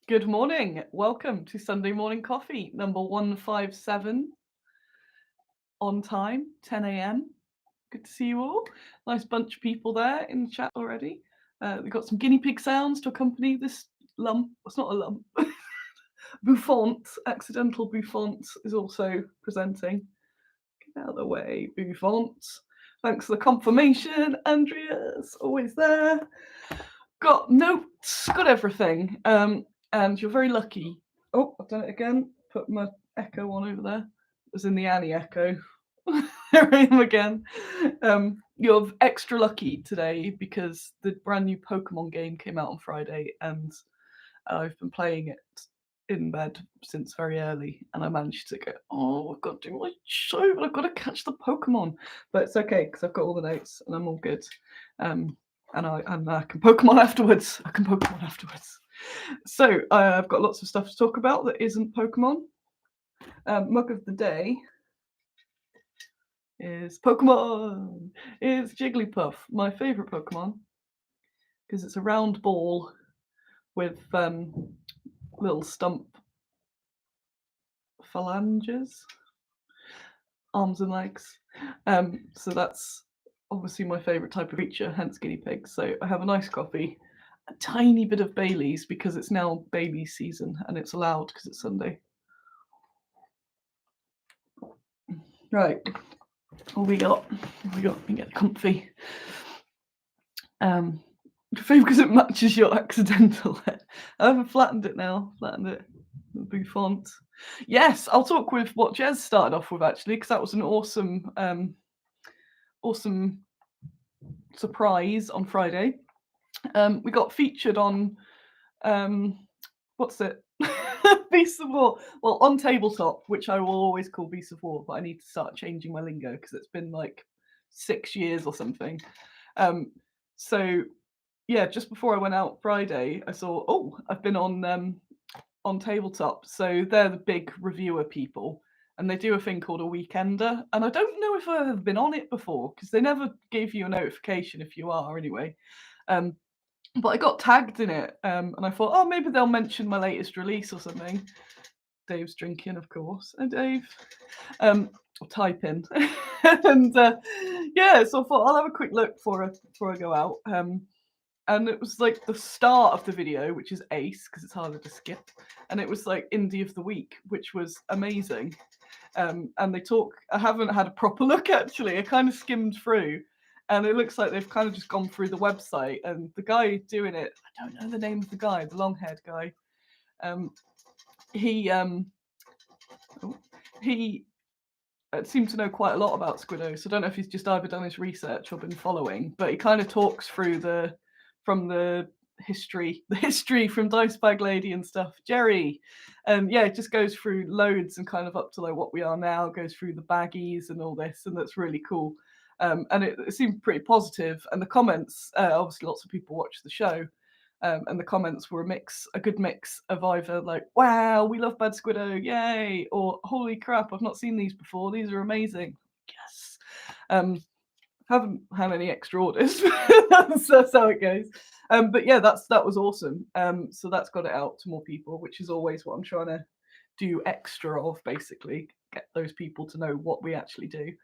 Good morning. Welcome to Sunday Morning Coffee, number 157, on time, 10 a.m. Good to see you all. Nice bunch of people there in the chat already. We've got some guinea pig sounds to accompany this lump. It's not a lump. Bouffant, accidental Bouffant is also presenting. Get out of the way, Bouffant. Thanks for the confirmation, Andrea's always there. Got notes, got everything. And you're very lucky. Oh, I've done it again. Put my echo on over there. It was in the Annie echo. There I am again. You're extra lucky today because the brand new Pokemon game came out on Friday, and I've been playing it in bed since very early, and I managed to go, oh, I've got to do my show, but I've got to catch the Pokemon. But it's okay because I've got all the notes and I'm all good. And I can Pokemon afterwards. So I've got lots of stuff to talk about that isn't Pokemon. Mug of the day is Pokemon. It's Jigglypuff, my favourite Pokemon, because it's a round ball with little stump phalanges, arms and legs. So that's obviously my favourite type of creature, hence guinea pigs. So I have a nice coffee, a tiny bit of Bailey's because it's now Bailey's season and it's allowed because it's Sunday. Right, what we got? We can get comfy. Because it matches your accidental head. I haven't flattened it now. Bouffant. Yes, I'll talk with what Jez started off with actually, because that was an awesome surprise on Friday. We got featured on what's it? Beasts of War. Well, on tabletop, which I will always call Beasts of War, but I need to start changing my lingo because it's been like 6 years or something. So yeah, just before I went out Friday, I saw, oh, I've been on tabletop. So they're the big reviewer people, and they do a thing called a weekender. And I don't know if I've ever been on it before because they never gave you a notification if you are anyway. But I got tagged in it, and I thought, oh, maybe they'll mention my latest release or something. Dave's drinking, of course. And Dave, or type in, and yeah. So I thought I'll have a quick look before I go out. And it was like the start of the video, which is ace because it's harder to skip, and it was like indie of the week, which was amazing. And they talk. I haven't had a proper look actually. I kind of skimmed through. And it looks like they've kind of just gone through the website, and the guy doing it, I don't know the name of the guy, the long-haired guy. He seemed to know quite a lot about Squiddo, so I don't know if he's just either done his research or been following, but he kind of talks through the history from Dice Bag Lady and stuff. Jerry, yeah, it just goes through loads and kind of up to like what we are now, goes through the baggies and all this, and that's really cool. And it seemed pretty positive. And the comments, obviously, lots of people watch the show, and the comments were a good mix of either like, "Wow, we love Bad Squiddo, yay!" or "Holy crap, I've not seen these before. These are amazing." Yes. Haven't had any extra orders. That's how it goes. But yeah, that was awesome. So that's got it out to more people, which is always what I'm trying to do extra of, basically get those people to know what we actually do.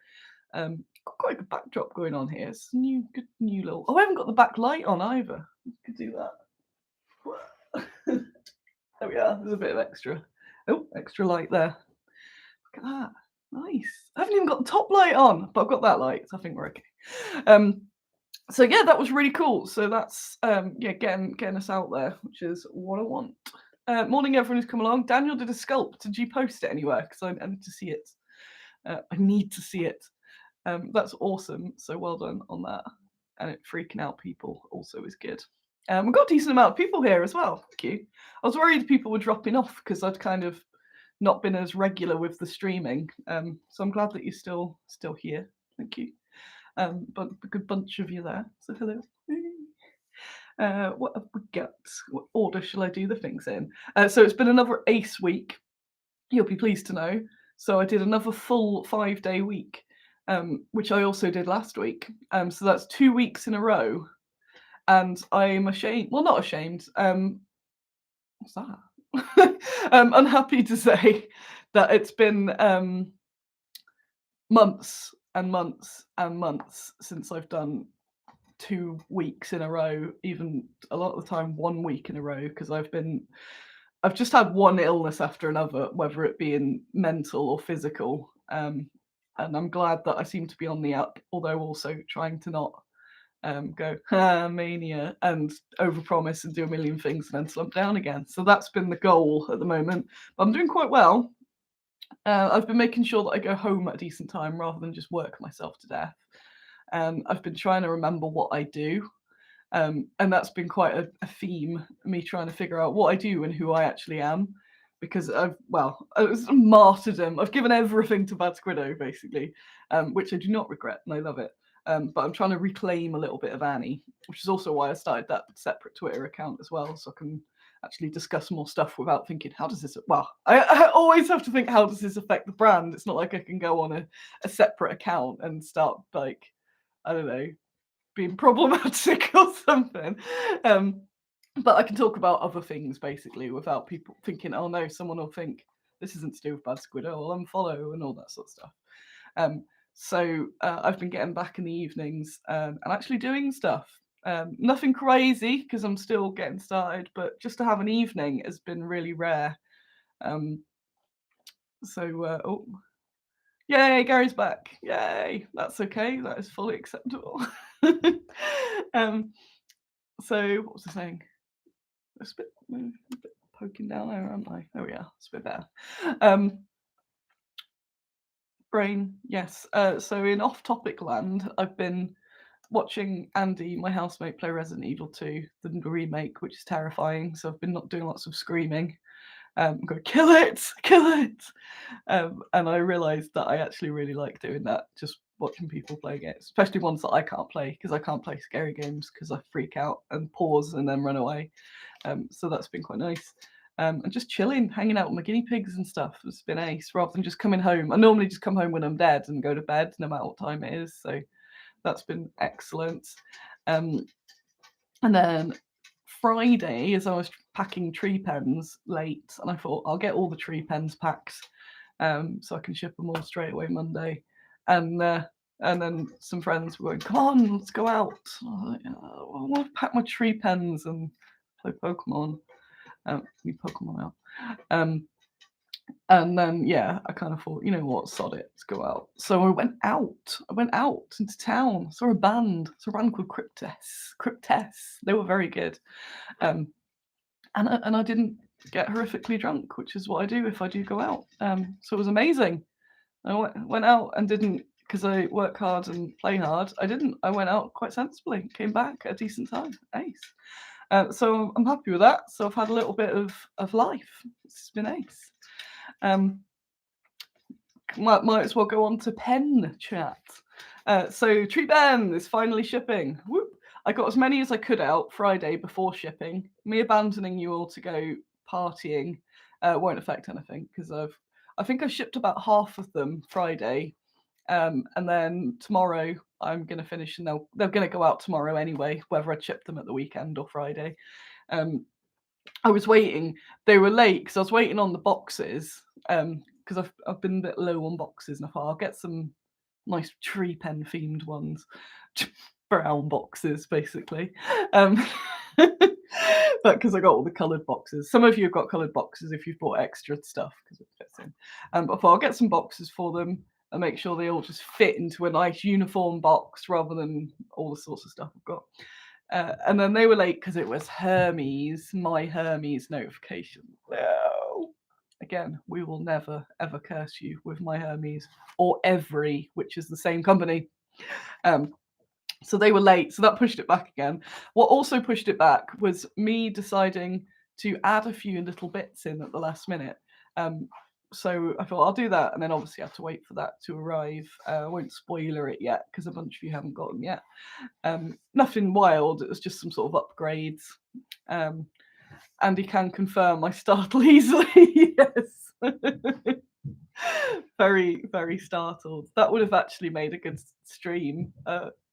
Got quite a good backdrop going on here. It's good new little. Oh, I haven't got the back light on either. Could do that. There we are. There's a bit of extra. Oh, extra light there. Look at that. Nice. I haven't even got the top light on, but I've got that light, so I think we're okay. So yeah, that was really cool. So that's yeah, getting us out there, which is what I want. Morning, everyone who's come along. Daniel did a sculpt. Did you post it anywhere? Because I need to see it. I need to see it. That's awesome. So well done on that. And it freaking out people also is good. We've got a decent amount of people here as well. Thank you. I was worried people were dropping off because I'd kind of not been as regular with the streaming. So I'm glad that you're still here. Thank you. But a good bunch of you there. So hello. What have we got? What order shall I do the things in? So it's been another ace week. You'll be pleased to know. So I did another full 5-day week, which I also did last week. So that's 2 weeks in a row. And I'm ashamed. Well, not ashamed. What's that? Unhappy to say that it's been months and months and months since I've done 2 weeks in a row, even a lot of the time 1 week in a row, because I've just had one illness after another, whether it be in mental or physical. And I'm glad that I seem to be on the up, although also trying to not go mania and overpromise and do a million things and then slump down again. So that's been the goal at the moment. But I'm doing quite well. I've been making sure that I go home at a decent time rather than just work myself to death. I've been trying to remember what I do. And that's been quite a theme, me trying to figure out what I do and who I actually am. Because it's a martyrdom. I've given everything to Bad Squiddo, basically, which I do not regret, and I love it. But I'm trying to reclaim a little bit of Annie, which is also why I started that separate Twitter account as well, so I can actually discuss more stuff without thinking, how does this... Well, I always have to think, how does this affect the brand? It's not like I can go on a separate account and start, like, I don't know, being problematic or something. But I can talk about other things basically without people thinking, oh no, someone will think this isn't to do with Bad Squiddo, I'll unfollow and all that sort of stuff. So I've been getting back in the evenings and actually doing stuff. Nothing crazy because I'm still getting started, but just to have an evening has been really rare. Yay, Gary's back. Yay, that's okay. That is fully acceptable. So what was I saying? It's a bit poking down there, aren't I? There we are. It's a bit better. Brain, yes. So in off-topic land, I've been watching Andy, my housemate, play Resident Evil 2, the remake, which is terrifying. So I've been not doing lots of screaming. I'm going, kill it, kill it. And I realised that I actually really like doing that, just watching people play games, especially ones that I can't play, because I can't play scary games because I freak out and pause and then run away. So that's been quite nice. And just chilling, hanging out with my guinea pigs and stuff has been ace, rather than just coming home. I normally just come home when I'm dead and go to bed, no matter what time it is. So that's been excellent. And then Friday, as I was packing Treepens late, and I thought I'll get all the Treepens packs so I can ship them all straight away Monday. And then some friends were going, come on, let's go out. I want to pack my Treepens and play Pokemon. Leave Pokemon out. And then, yeah, I kind of thought, you know what, sod it, let's go out. So I went out. I went out into town. Saw a band called Cryptes. They were very good. And I didn't get horrifically drunk, which is what I do if I do go out. So it was amazing. I went out and didn't, because I work hard and play hard, I went out quite sensibly, came back at a decent time. Ace. So I'm happy with that. So I've had a little bit of life. It's been ace. Might as well go on to pen chat. So Treepens is finally shipping. Whoop. I got as many as I could out Friday before shipping. Me abandoning you all to go partying won't affect anything, because I think I shipped about half of them Friday. And then tomorrow I'm going to finish, and they're going to go out tomorrow anyway, whether I chip them at the weekend or Friday. I was waiting. They were late because I was waiting on the boxes, because I've been a bit low on boxes, and I thought I'll get some nice Treepen themed ones, brown boxes basically. But because I got all the coloured boxes. Some of you have got coloured boxes if you've bought extra stuff because it fits in. But I thought I'll get some boxes for them and make sure they all just fit into a nice uniform box rather than all the sorts of stuff I've got. And then they were late because it was my Hermes notification. No. Again, we will never, ever curse you with my Hermes or Every, which is the same company. So they were late, so that pushed it back again. What also pushed it back was me deciding to add a few little bits in at the last minute. So I thought I'll do that, and then obviously I have to wait for that to arrive. I won't spoiler it yet because a bunch of you haven't got them yet. Nothing wild, it was just some sort of upgrades. Andy can confirm I startle easily. Yes. Very, very startled. That would have actually made a good stream.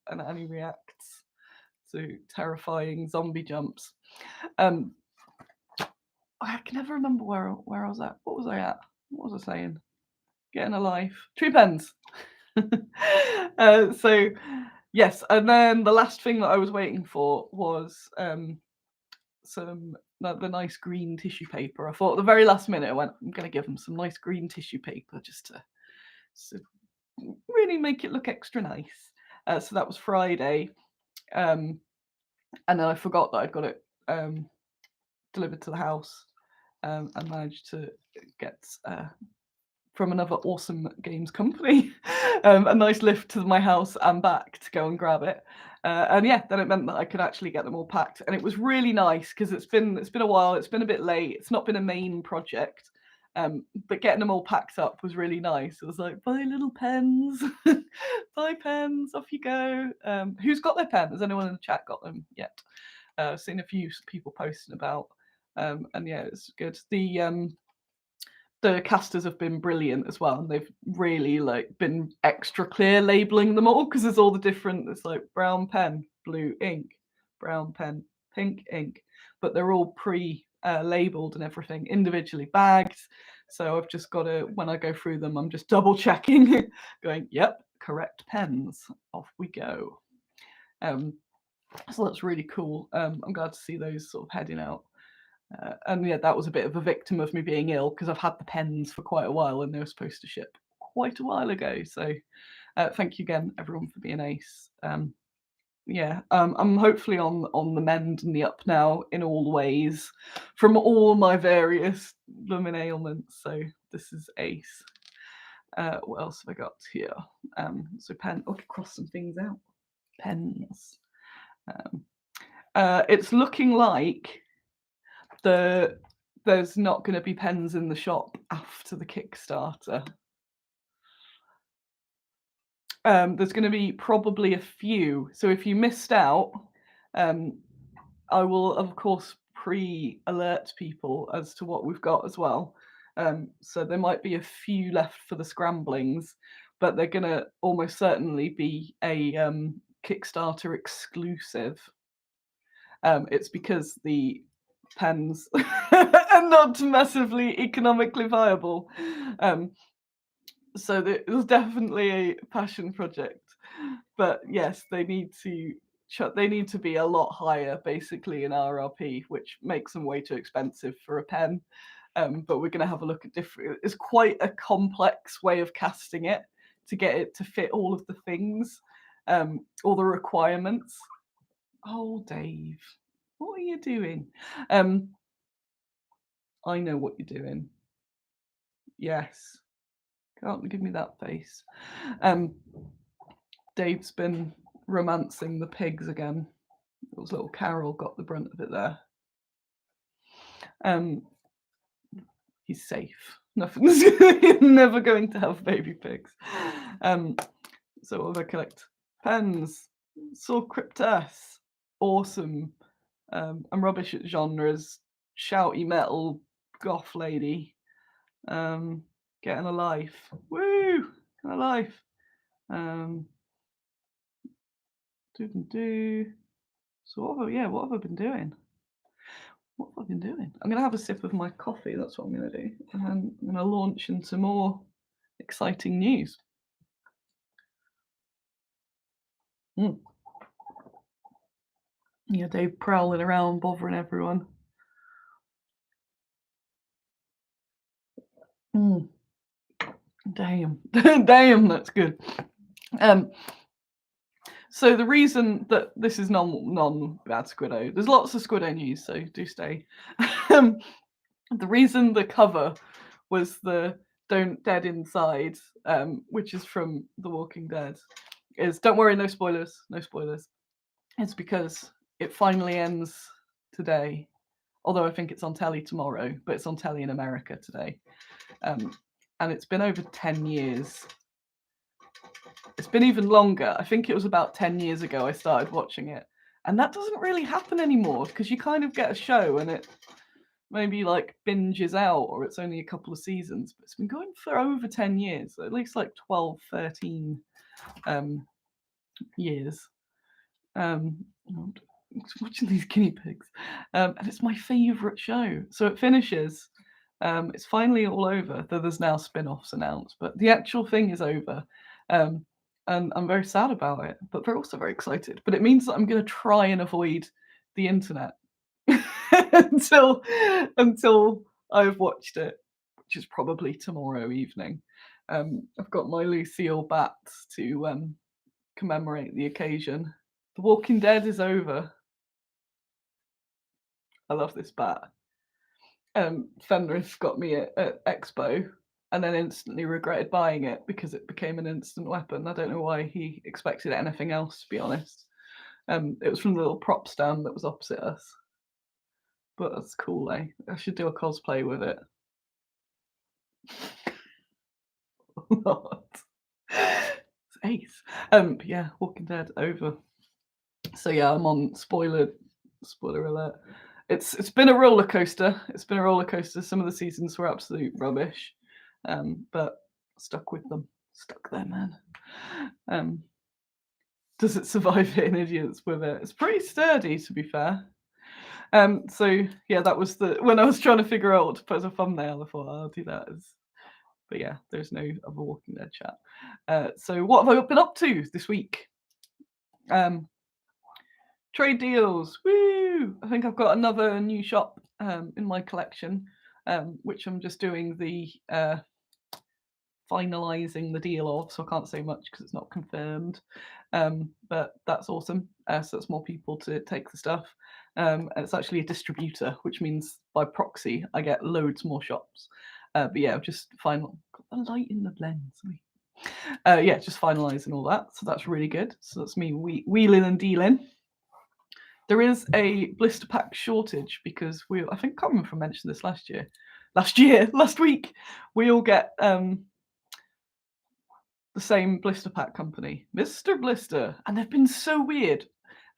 And Annie reacts to terrifying zombie jumps. I can never remember where I was at. What was I at? What was I saying? Getting a life. Treepens. So yes, and then the last thing that I was waiting for was the nice green tissue paper. I thought at the very last minute, I went, I'm going to give them some nice green tissue paper just to really make it look extra nice. So that was Friday, and then I forgot that I'd got it delivered to the house, and managed to get from another awesome games company a nice lift to my house and back to go and grab it. And yeah, then it meant that I could actually get them all packed, and it was really nice because it's been a while. It's been a bit late. It's not been a main project, but getting them all packed up was really nice. It was like, buy little pens, buy pens, off you go. Who's got their pen? Has anyone in the chat got them yet? I've seen a few people posting about, and yeah, it's good. The casters have been brilliant as well, and they've really been extra clear labeling them all because there's all the different. It's like brown pen, blue ink, brown pen, pink ink, but they're all labeled and everything individually bagged. So I've just got to, when I go through them, I'm just double checking, going, yep, correct pens. Off we go. So that's really cool. I'm glad to see those sort of heading out. And yeah, that was a bit of a victim of me being ill because I've had the pens for quite a while and they were supposed to ship quite a while ago. So thank you again, everyone, for being ace. Yeah, I'm hopefully on the mend and the up now in all ways from all my various blooming ailments. So this is ace. What else have I got here? So pen. I could cross some things out. Pens. It's looking like there's not going to be pens in the shop after the Kickstarter. There's going to be probably a few. So if you missed out, I will, of course, pre-alert people as to what we've got as well. So there might be a few left for the scramblings, but they're going to almost certainly be a Kickstarter exclusive. It's because the pens are not massively economically viable. So it was definitely a passion project. But yes, they need to be a lot higher basically in RRP, which makes them way too expensive for a pen. But we're going to have a look at different. It's quite a complex way of casting it to get it to fit all of the things, all the requirements. Oh, Dave, what are you doing? I know what you're doing. Yes. Can't give me that face. Dave's been romancing the pigs again. It was little Carol got the brunt of it there. He's safe. Nothing's never going to have baby pigs. So what have I collect? Pens. Saw Cryptus. Awesome. I'm rubbish at genres. Shouty metal goth lady. Getting a life. Woo! Getting a life. So what have I been doing? What have I been doing? I'm going to have a sip of my coffee. That's what I'm going to do. And then I'm going to launch into more exciting news. Yeah, Dave prowling around, bothering everyone. Damn. Damn, that's good. So the reason that this is non-bad Squiddo, there's lots of Squiddo news, so do stay. The reason the cover was the "Don't Dead Inside," which is from The Walking Dead, is, don't worry, no spoilers, no spoilers. It's because it finally ends today, although I think it's on telly tomorrow, but it's on telly in America today. And it's been over 10 years. It's been even longer. I think it was about 10 years ago I started watching it. And that doesn't really happen anymore because you kind of get a show and it maybe like binges out or it's only a couple of seasons. But it's been going for over 10 years, at least like 12, 13 years. watching these guinea pigs, and it's my favourite show. So it finishes. It's finally all over. Though there's now spin-offs announced, but the actual thing is over. Um, and I'm very sad about it, but we're also very excited. But it means that I'm going to try and avoid the internet until I've watched it, which is probably tomorrow evening. I've got my Lucille bats to commemorate the occasion. The Walking Dead is over. I love this bat. Fenris got me at Expo and then instantly regretted buying it because it became an instant weapon. I don't know why he expected anything else, to be honest. It was from the little prop stand that was opposite us. But that's cool, eh? I should do a cosplay with it. What? It's ace. Yeah, Walking Dead over. So yeah, I'm on spoiler alert. It's been a roller coaster. It's been a roller coaster. Some of the seasons were absolute rubbish, but stuck with them. Stuck there, man. Does it survive hitting idiots with it? It's pretty sturdy, to be fair. So yeah, that was when I was trying to figure out what to put as a thumbnail. I thought I'll do that as. But yeah, there's no other Walking Dead chat. So what have I been up to this week? Trade deals, woo! I think I've got another new shop in my collection, which I'm just doing the finalising the deal of, so I can't say much because it's not confirmed. But that's awesome. So it's more people to take the stuff. And it's actually a distributor, which means by proxy I get loads more shops. But yeah, just got the light in the lens. Yeah, just finalising all that. So that's really good. So that's me wheeling and dealing. There is a blister pack shortage because I think I can't remember if I mentioned this last week. We all get the same blister pack company, Mr. Blister, and they've been so weird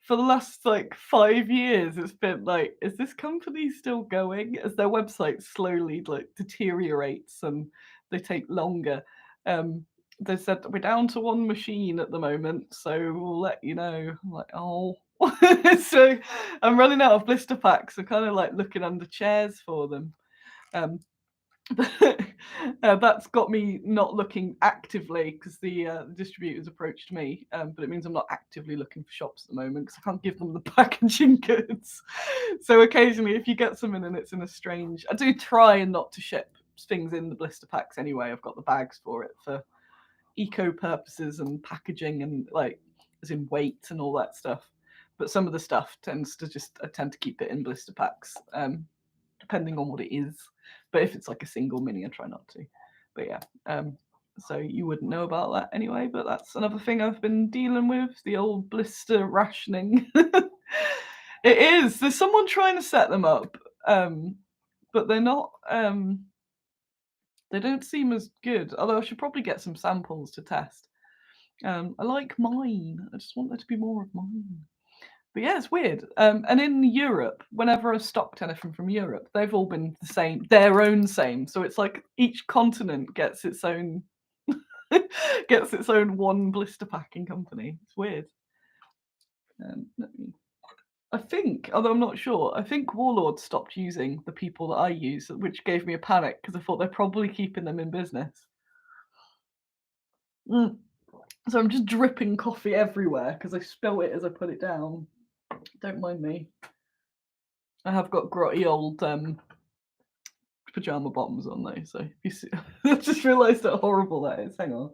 for the last 5 years. It's been like, is this company still going? As their website slowly deteriorates and they take longer. They said we're down to one machine at the moment, so we'll let you know. I'm like, oh. So I'm running out of blister packs. I'm kind of looking under chairs for them. That's got me not looking actively because the distributors approached me, but it means I'm not actively looking for shops at the moment because I can't give them the packaging goods. So occasionally, if you get something and it's in a strange, I do try and not to ship things in the blister packs anyway. I've got the bags for it for eco purposes and packaging and as in weight and all that stuff. But some of the stuff I tend to keep it in blister packs, depending on what it is. But if it's a single mini, I try not to. But yeah, so you wouldn't know about that anyway. But that's another thing I've been dealing with, the old blister rationing. It is. There's someone trying to set them up, but they're not. They don't seem as good. Although I should probably get some samples to test. I like mine. I just want there to be more of mine. But yeah, it's weird. And in Europe, whenever I've stocked anything from Europe, they've all been the same, their own same. So it's like each continent gets its own one blister packing company. It's weird. I think, although I'm not sure, I think Warlord stopped using the people that I use, which gave me a panic because I thought they're probably keeping them in business. So I'm just dripping coffee everywhere because I spill it as I put it down. Don't mind me. I have got grotty old pajama bottoms on though, so if you see, I just realised how horrible that is. Hang on,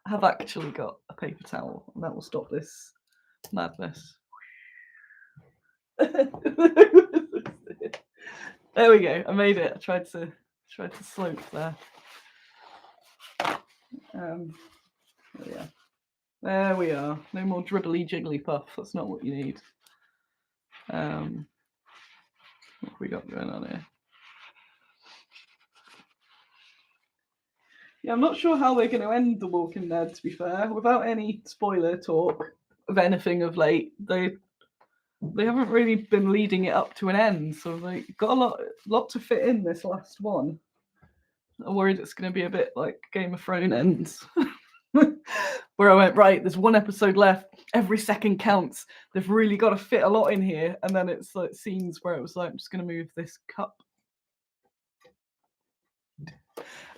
I have actually got a paper towel, and that will stop this madness. There we go. I made it. I tried to slope there. Yeah. There we are. No more dribbly jiggly puff. That's not what you need. What have we got going on here? Yeah, I'm not sure how they're going to end The Walking Dead, to be fair. Without any spoiler talk of anything of late, they haven't really been leading it up to an end, so they got a lot to fit in this last one. I'm worried it's going to be a bit like Game of Thrones ends, where I went, right, there's one episode left, every second counts, they've really got to fit a lot in here. And then it's like scenes where it was like, I'm just going to move this cup.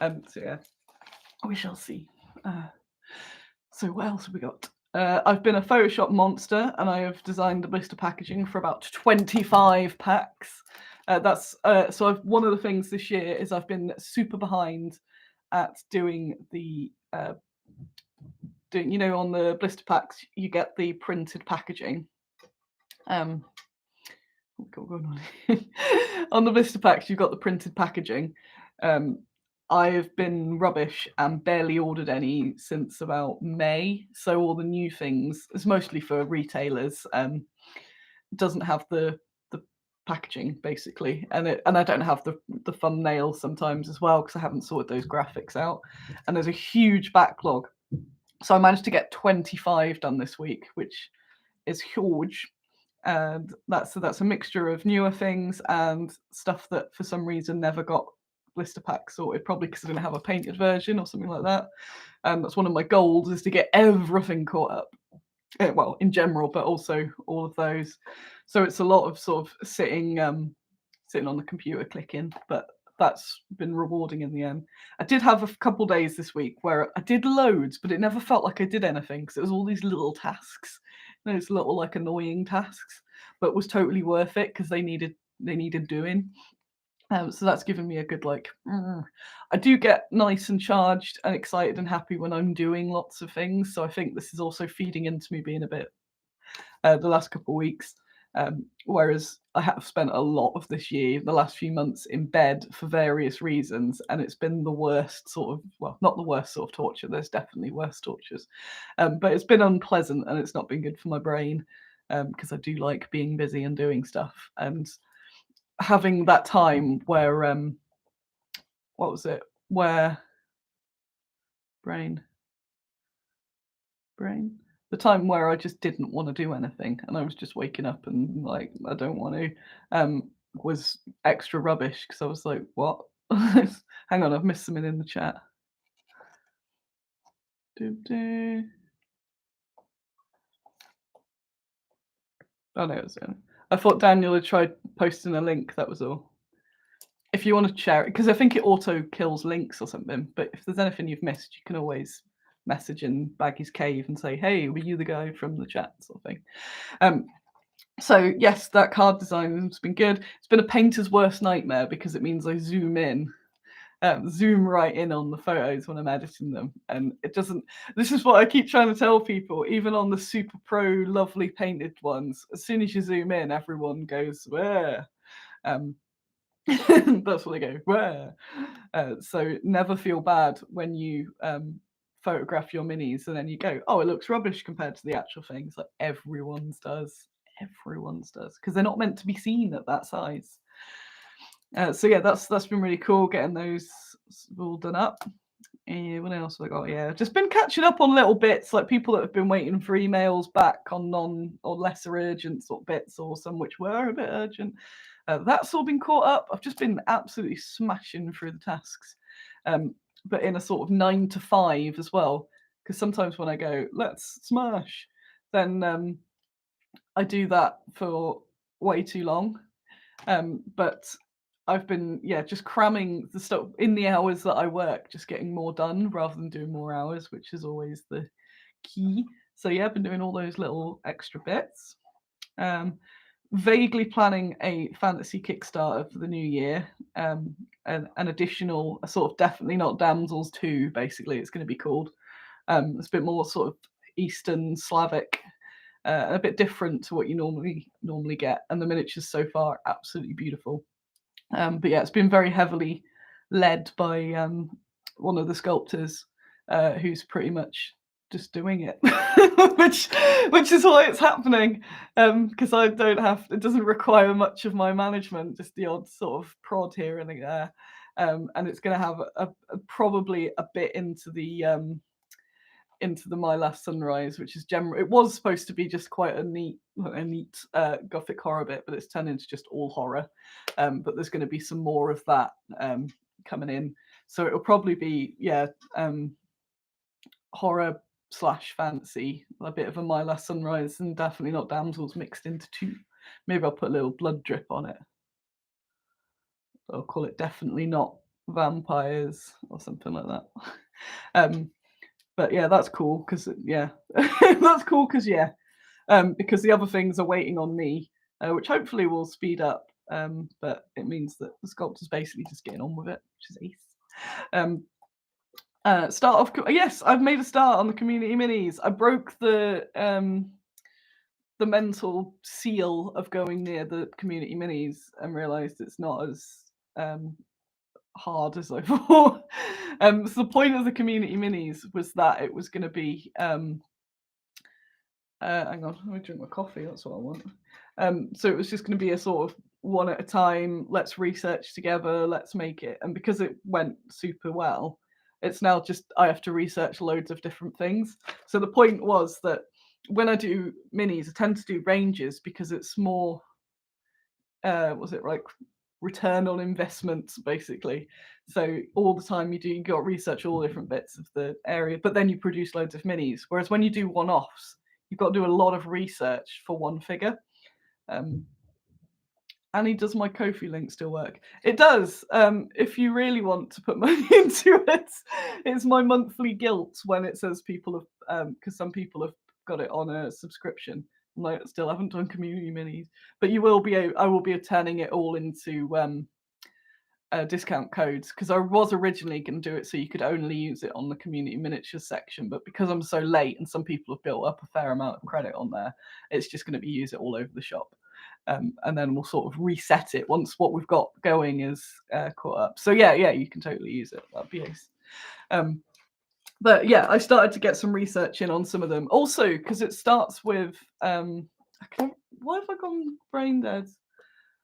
So yeah, we shall see. So what else have we got? I've been a Photoshop monster, and I have designed the blister packaging for about 25 packs. So one of the things this year is I've been super behind at doing the on the blister packs you get the printed packaging. On the blister packs you've got the printed packaging. I've been rubbish and barely ordered any since about May. So all the new things, it's mostly for retailers, doesn't have the packaging basically, and I don't have the thumbnail sometimes as well because I haven't sorted those graphics out, and there's a huge backlog. So I managed to get 25 done this week, which is huge. And that's a mixture of newer things and stuff that for some reason never got blister pack sorted, probably because I didn't have a painted version or something like that. That's one of my goals, is to get everything caught up. Well, in general, but also all of those. So it's a lot of sort of sitting on the computer clicking, but that's been rewarding in the end. I did have a couple days this week where I did loads, but it never felt like I did anything because it was all these little tasks, those little like annoying tasks, but was totally worth it because they needed doing. So that's given me a good I do get nice and charged and excited and happy when I'm doing lots of things. So I think this is also feeding into me being a bit the last couple of weeks. Whereas I have spent a lot of this year, the last few months, in bed for various reasons, and it's been the worst sort of, well, not the worst sort of torture. There's definitely worse tortures, but it's been unpleasant and it's not been good for my brain because I do like being busy and doing stuff and having that time where what was it? Where brain. The time where I just didn't want to do anything and I was just waking up and like I don't want to was extra rubbish because I was like, what? Hang on, I've missed something in the chat. Oh no, it was I thought Daniel had tried posting a link, that was all. If you want to share it, because I think it auto kills links or something, but if there's anything you've missed, you can always message in Baggy's Cave and say, hey, were you the guy from the chat, sort of thing. So yes, that card design has been good. It's been a painter's worst nightmare because it means I zoom right in on the photos when I'm editing them, and it doesn't. This is what I keep trying to tell people, even on the super pro lovely painted ones, as soon as you zoom in, everyone goes where. That's what they go where. So never feel bad when you photograph your minis and then you go, oh, it looks rubbish compared to the actual things. Like everyone's does because they're not meant to be seen at that size. So yeah, that's been really cool getting those all done up. What else have I got? Yeah, just been catching up on little bits, like people that have been waiting for emails back on non or lesser urgent sort of bits, or some which were a bit urgent. That's all been caught up. I've just been absolutely smashing through the tasks, but in a sort of 9 to 5 as well. Because sometimes when I go, let's smash, then I do that for way too long. But I've been, just cramming the stuff in the hours that I work, just getting more done rather than doing more hours, which is always the key. So yeah, I've been doing all those little extra bits. Vaguely planning a fantasy Kickstarter for the new year. An additional, a sort of definitely not Damsels 2, basically, it's going to be called. It's a bit more sort of Eastern Slavic, a bit different to what you normally get. And the miniatures so far are absolutely beautiful. But yeah, it's been very heavily led by one of the sculptors who's pretty much just doing it, which is why it's happening, because I don't have, it doesn't require much of my management, just the odd sort of prod here and there, and it's going to have a probably a bit into the My Last Sunrise, which is it was supposed to be just quite a neat gothic horror bit, but it's turned into just all horror. But there's going to be some more of that coming in, so it'll probably be horror slash fancy, a bit of a My Last Sunrise and Definitely Not Damsels mixed into two. Maybe I'll put a little blood drip on it. I'll call it Definitely Not Vampires or something like that. But yeah, that's cool because that's cool because because the other things are waiting on me, which hopefully will speed up. But it means that the sculptor's basically just getting on with it, which is ace. Start off. Yes, I've made a start on the community minis. I broke the mental seal of going near the community minis and realised it's not as hard as I thought. So the point of the community minis was that it was going to be. Hang on, let me drink my coffee. That's what I want. So it was just going to be a sort of one at a time. Let's research together. Let's make it. And because it went super well, it's now just I have to research loads of different things. So the point was that when I do minis, I tend to do ranges because it's more. Was it like return on investments basically? So all the time you got to research all different bits of the area, but then you produce loads of minis. Whereas when you do one-offs, you've got to do a lot of research for one figure. Annie, does my Ko-fi link still work? It does. If you really want to put money into it, it's my monthly guilt when it says people have, because some people have got it on a subscription. And I still haven't done community minis, but you will be. I will be turning it all into discount codes because I was originally going to do it so you could only use it on the community miniatures section, but because I'm so late and some people have built up a fair amount of credit on there, it's just going to be use it all over the shop. And then we'll sort of reset it once what we've got going is caught up. So yeah, you can totally use it. That'd be ace. But yeah, I started to get some research in on some of them. Also, because it starts with why have I gone brain dead?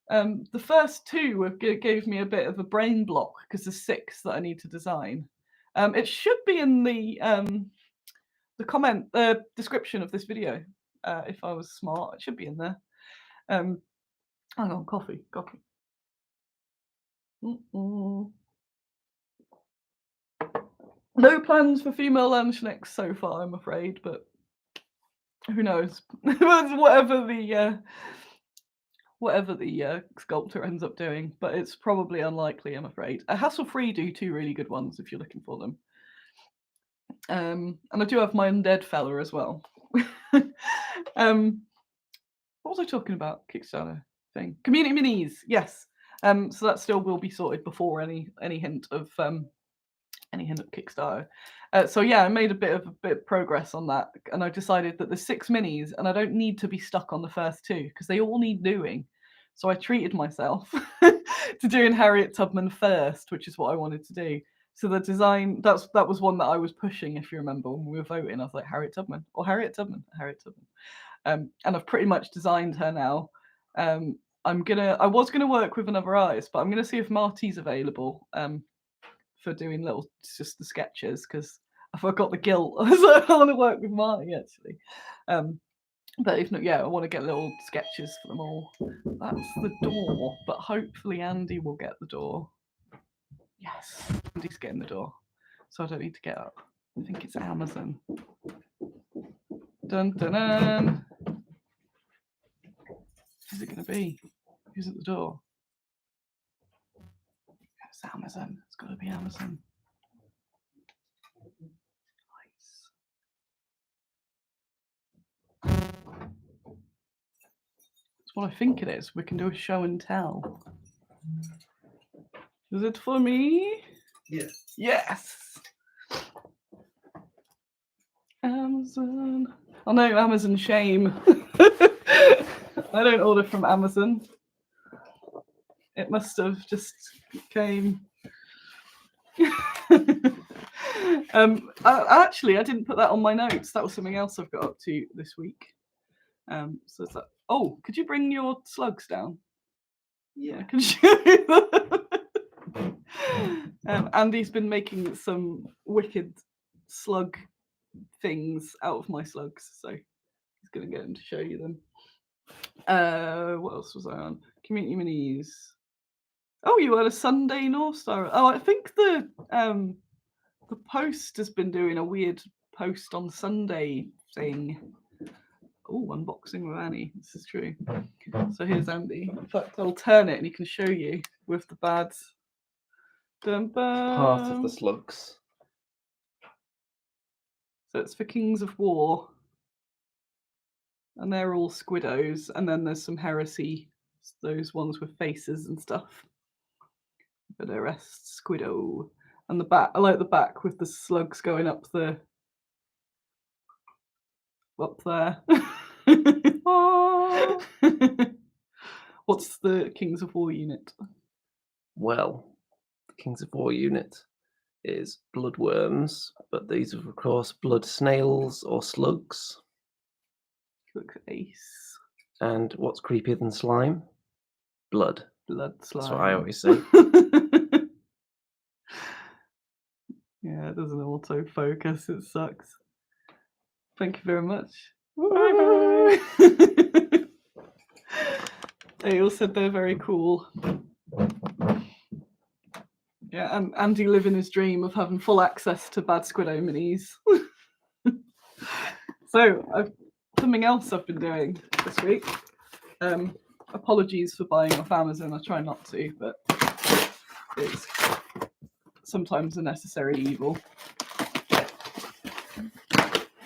The first two gave me a bit of a brain block because there's 6 that I need to design. It should be in the description of this video. If I was smart, it should be in there. Hang on, coffee. No plans for female Landschnicks so far, I'm afraid, but who knows? whatever the sculptor ends up doing, but it's probably unlikely, I'm afraid. Hassle-free do 2 really good ones if you're looking for them. And I do have my undead fella as well. What was I talking about? Kickstarter thing. Community minis, yes. So that still will be sorted before any hint of Kickstarter. So yeah, I made a bit of progress on that, and I decided that there's 6 minis, and I don't need to be stuck on the first 2 because they all need doing. So I treated myself to doing Harriet Tubman first, which is what I wanted to do. So the design, that was one that I was pushing, if you remember, when we were voting. I was like, Harriet Tubman. And I've pretty much designed her now. I was gonna work with another artist, but I'm gonna see if Marty's available for doing just the sketches because I've got the guilt. So I want to work with Marty actually. But if not, I want to get little sketches for them all. That's the door, but hopefully Andy will get the door. Yes, Andy's getting the door, so I don't need to get up. I think it's Amazon. Dun dun dun. Who's it going to be? Who's at the door? It's Amazon. It's got to be Amazon. Nice. That's what I think it is. We can do a show and tell. Is it for me? Yes. Yes. Amazon. Oh no, Amazon shame. I don't order from Amazon. It must have just came. Actually, I didn't put that on my notes. That was something else I've got up to this week. So it's like, oh, could you bring your slugs down? Yeah. Andy's been making some wicked slug things out of my slugs, so he's going to get him to show you them. What else was I on? Community minis. Oh, you had a Sunday North Star. Oh, I think the Post has been doing a weird post on Sunday thing. Oh, unboxing with Annie. This is true. So here's Andy. In fact, I'll turn it and he can show you with the bads. Part of the slugs. So it's for Kings of War. And they're all Squiddos. And then there's some Heresy, those ones with faces and stuff. But the rest Squiddo. And the back, I like the back with the slugs going up there. Oh. What's the Kings of War unit? Well, the Kings of War unit is bloodworms, but these are, of course, blood snails or slugs. Look, ace. And what's creepier than slime? Blood. Blood slime. That's what I always say. Yeah, it doesn't auto focus. It sucks. Thank you very much. Bye bye. They all said they're very cool. Yeah, and Andy living his dream of having full access to Bad Squiddo minis. So, something else I've been doing this week. Apologies for buying off Amazon. I try not to, but it's sometimes a necessary evil.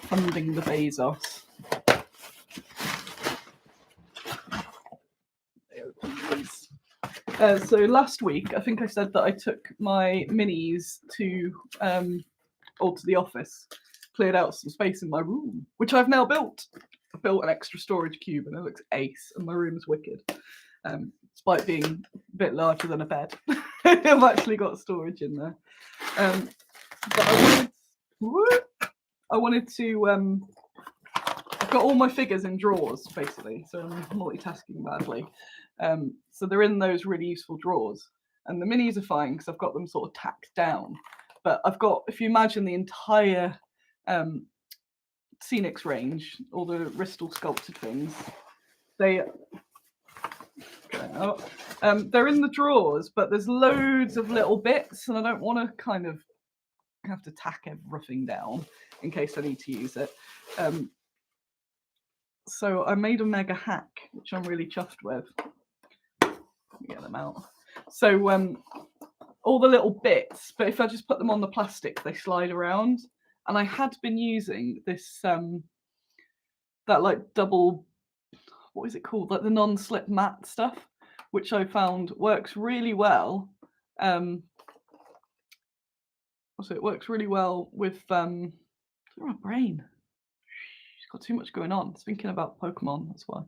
Funding the Bezos. So last week, I think I said that I took my minis to the office, cleared out some space in my room, which I've now built. I built an extra storage cube and it looks ace, and my room's wicked. Despite being a bit larger than a bed, I've actually got storage in there. But I wanted to. I've got all my figures in drawers basically, so I'm multitasking badly. So they're in those really useful drawers, and the minis are fine because I've got them sort of tacked down. But I've got, if you imagine the entire Scenics range, all the Bristol sculpted things, they're in the drawers, but there's loads of little bits, and I don't want to kind of have to tack everything down in case I need to use it. So I made a mega hack, which I'm really chuffed with. Let me get them out. So all the little bits, but if I just put them on the plastic, they slide around. And I had been using this, that like double, what is it called? Like the non-slip mat stuff, which I found works really well. So it works really well with, my brain. Got too much going on. It's thinking about Pokemon, that's why.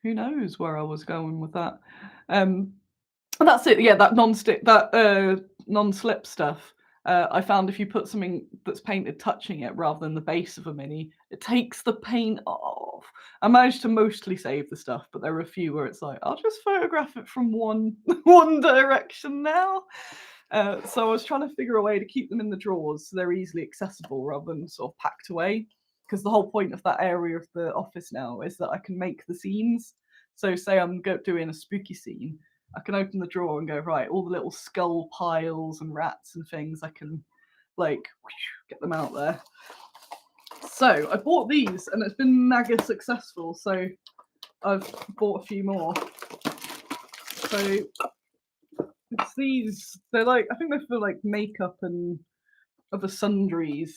Who knows where I was going with that? And that's it. Yeah, that non-slip stuff. I found if you put something that's painted touching it rather than the base of a mini, it takes the paint off. I managed to mostly save the stuff, but there are a few where it's like, I'll just photograph it from one direction now. So I was trying to figure a way to keep them in the drawers so they're easily accessible rather than sort of packed away. Because the whole point of that area of the office now is that I can make the scenes. So say I'm doing a spooky scene, I can open the drawer and go, right, all the little skull piles and rats and things, I can like get them out there. So I bought these and it's been mega successful. So I've bought a few more. So it's these, they're like, I think they're for like makeup and other sundries.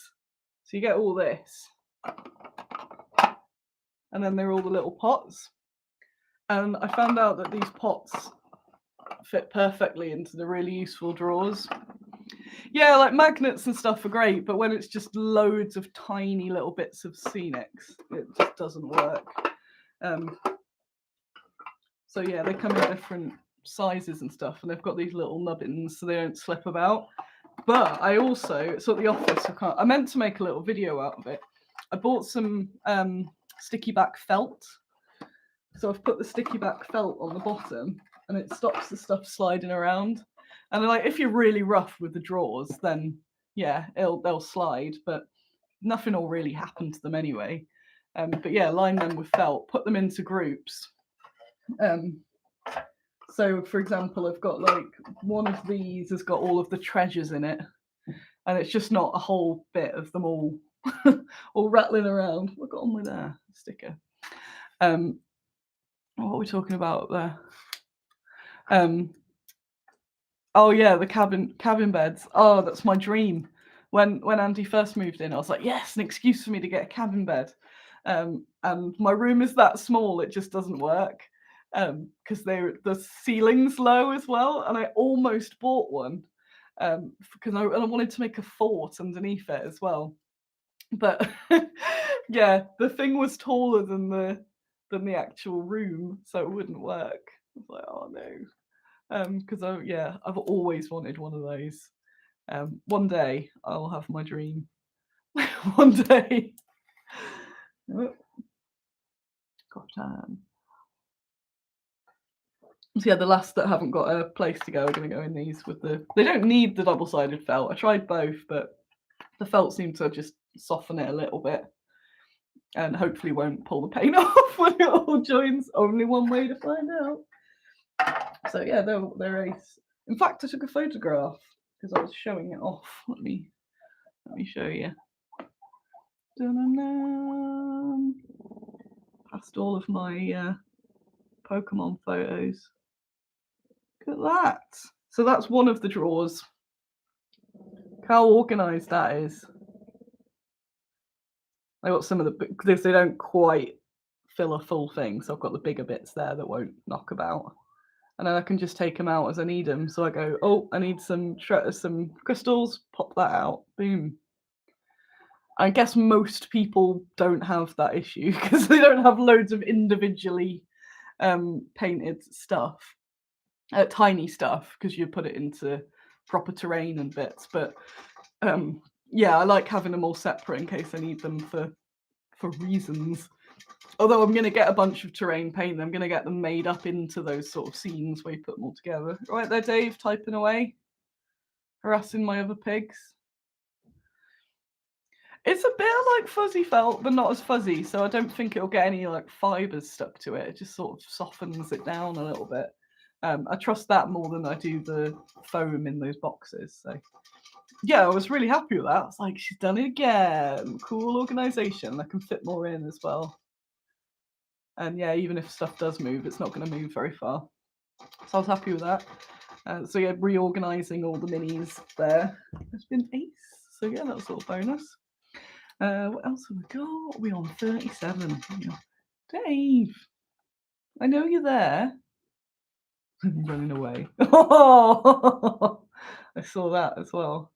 So you get all this. And then there are all the little pots. And I found out that these pots fit perfectly into the really useful drawers. Yeah, like magnets and stuff are great, but when it's just loads of tiny little bits of Scenics, it just doesn't work. So yeah, they come in different sizes and stuff, and they've got these little nubbins so they don't slip about. But I also, it's at the office, I meant to make a little video out of it. I bought some sticky back felt. So I've put the sticky back felt on the bottom and it stops the stuff sliding around. And like, if you're really rough with the drawers, then yeah, they'll slide, but nothing will really happen to them anyway. But yeah, line them with felt, put them into groups. So, for example, I've got like one of these has got all of the treasures in it, and it's just not a whole bit of them all all rattling around. What got on with there? Sticker. What are we talking about there? Oh yeah, the cabin beds. Oh, that's my dream. When Andy first moved in, I was like, yes, an excuse for me to get a cabin bed. And my room is that small, it just doesn't work. Because the ceiling's low as well, and I almost bought one. Because I wanted to make a fort underneath it as well. But yeah, the thing was taller than the actual room, so it wouldn't work. I was like, oh no. Because I've always wanted one of those. One day I'll have my dream. One day. Oh, God damn. So yeah, the last that haven't got a place to go are going to go in these with the. They don't need the double-sided felt. I tried both, but the felt seemed to just soften it a little bit, and hopefully won't pull the paint off when it all joins. Only one way to find out. So yeah, they're ace. In fact, I took a photograph because I was showing it off. Let me show you. Dun-dun-dun. Past all of my Pokemon photos. Look at that. So that's one of the drawers. Look how organised that is. I got some of the because they don't quite fill a full thing, so I've got the bigger bits there that won't knock about. And then I can just take them out as I need them. So I go, oh, I need some crystals, pop that out, boom. I guess most people don't have that issue because they don't have loads of individually painted stuff, tiny stuff, because you put it into proper terrain and bits. But yeah, I like having them all separate in case I need them for reasons. Although I'm going to get a bunch of terrain paint, I'm going to get them made up into those sort of scenes where you put them all together. Right there, Dave, typing away, harassing my other pigs. It's a bit like fuzzy felt, but not as fuzzy, so I don't think it'll get any like fibres stuck to it. It just sort of softens it down a little bit. I trust that more than I do the foam in those boxes. So yeah, I was really happy with that. I was like, she's done it again. Cool organisation. I can fit more in as well. And yeah, even if stuff does move, it's not going to move very far. So I was happy with that. So yeah, reorganising all the minis there has been ace. So yeah, that's a little bonus. What else have we got? We're on 37. Dave, I know you're there. Running away. Oh, I saw that as well.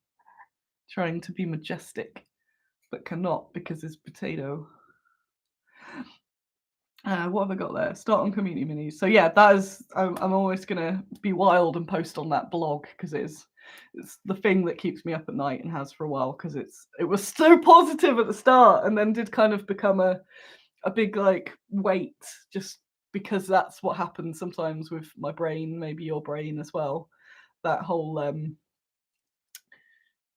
Trying to be majestic, but cannot because it's potato. What have I got there? Start on community minis. So yeah, that is. I'm always gonna be wild and post on that blog because it's the thing that keeps me up at night and has for a while because it was so positive at the start and then did kind of become a big like weight just because that's what happens sometimes with my brain, maybe your brain as well. That whole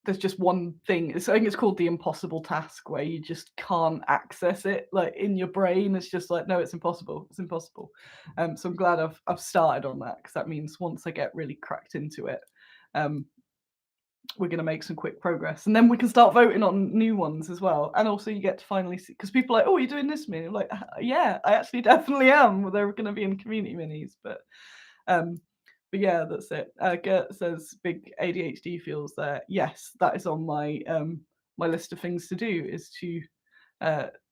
there's just one thing. I think it's called the impossible task where you just can't access it. Like in your brain, it's just like, no, it's impossible. It's impossible. So I'm glad I've started on that because that means once I get really cracked into it, we're going to make some quick progress, and then we can start voting on new ones as well. And also, you get to finally see because people are like, oh, you're doing this mini. I'm like, yeah, I actually definitely am. Well, they're going to be in community minis, but yeah, that's it. Gert says big ADHD feels there. Yes, that is on my my list of things to do is to